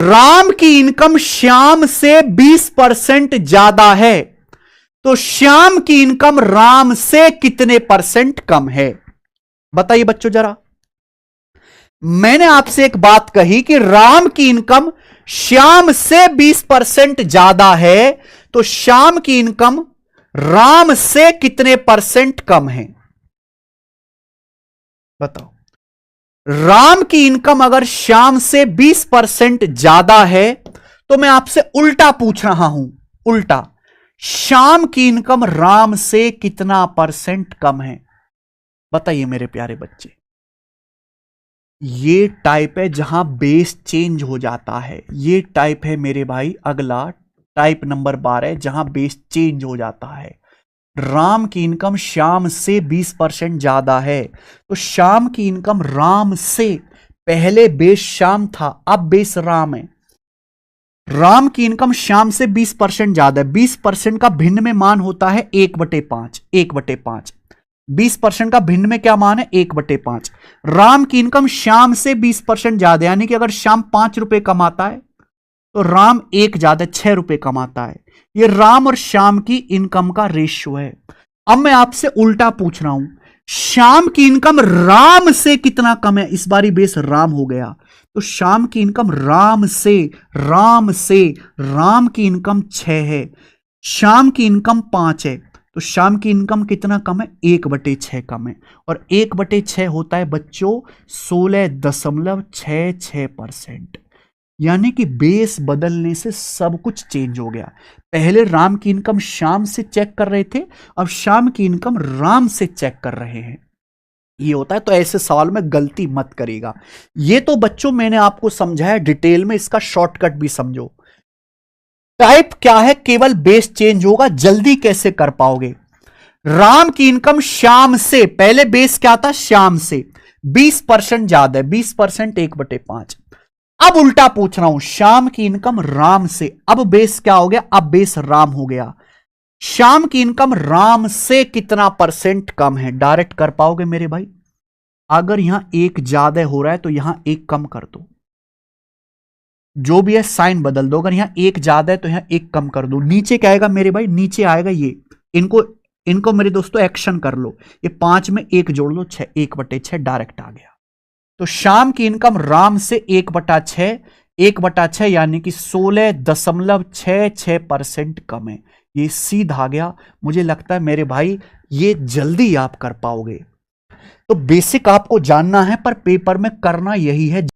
राम की इनकम श्याम से 20% ज्यादा है, तो श्याम की इनकम राम से कितने % कम है? बताइए बच्चों जरा। मैंने आपसे एक बात कही कि राम की इनकम श्याम से 20% ज्यादा है, तो श्याम की इनकम राम से कितने % कम है? बताओ। राम की इनकम अगर श्याम से 20% ज्यादा है, तो मैं आपसे उल्टा पूछ रहा हूं, उल्टा, श्याम की इनकम राम से कितना % कम है? बताइए मेरे प्यारे बच्चे। ये टाइप है जहां बेस चेंज हो जाता है, ये टाइप है मेरे भाई अगला, टाइप नंबर 12, जहां बेस चेंज हो जाता है। राम की इनकम श्याम से 20% ज्यादा है, तो श्याम की इनकम राम से, पहले बेस श्याम था, अब बेस राम है। राम की इनकम श्याम से 20% ज्यादा है। 20% का भिन्न में मान होता है 1/5, 1/5। 20% का भिन्न में क्या मान है? 1/5। राम की इनकम श्याम से 20% ज्यादा, यानी कि अगर श्याम 5 रुपए कमाता है तो राम 1 ज्यादा 6 रुपए कमाता है। ये राम और श्याम की इनकम का रेशियो है। अब मैं आपसे उल्टा पूछ रहा हूं, श्याम की इनकम राम से कितना कम है? इस बारी बेस राम हो गया, तो श्याम की इनकम राम से राम की इनकम 6 है, श्याम की इनकम 5 है, तो श्याम की इनकम कितना कम है? 1/6 कम है। और 1/6 होता है बच्चों 16.66%। यानी कि बेस बदलने से सब कुछ चेंज हो गया। पहले राम की इनकम श्याम से चेक कर रहे थे, अब श्याम की इनकम राम से चेक कर रहे हैं। ये होता है, तो ऐसे सवाल में गलती मत करिएगा। ये तो बच्चों मैंने आपको समझाया डिटेल में, इसका शॉर्टकट भी समझो। टाइप क्या है? केवल बेस चेंज होगा, जल्दी कैसे कर पाओगे? राम की इनकम श्याम से, पहले बेस क्या था? श्याम से 20% ज्यादा है, 20% 1/5। अब उल्टा पूछ रहा हूं, श्याम की इनकम राम से, अब बेस क्या हो गया? अब बेस राम हो गया। श्याम की इनकम राम से कितना % कम है? डायरेक्ट कर पाओगे मेरे भाई? अगर यहां 1 ज्यादा हो रहा है तो यहां 1 कम कर दो, जो भी है साइन बदल दो। अगर यहां 1 ज्यादा है तो यहां 1 कम कर दो। नीचे क्या आएगा मेरे भाई? नीचे आएगा ये, इनको मेरे दोस्तों एक्शन कर लो। ये 5 में 1 जोड़ लो, 6, 1/6 डायरेक्ट आ गया। तो श्याम की इनकम राम से 1/6, 1/6 यानी कि 16.66% कम है। ये सीधा आ गया। मुझे लगता है मेरे भाई ये जल्दी आप कर पाओगे। तो बेसिक आपको जानना है, पर पेपर में करना यही है।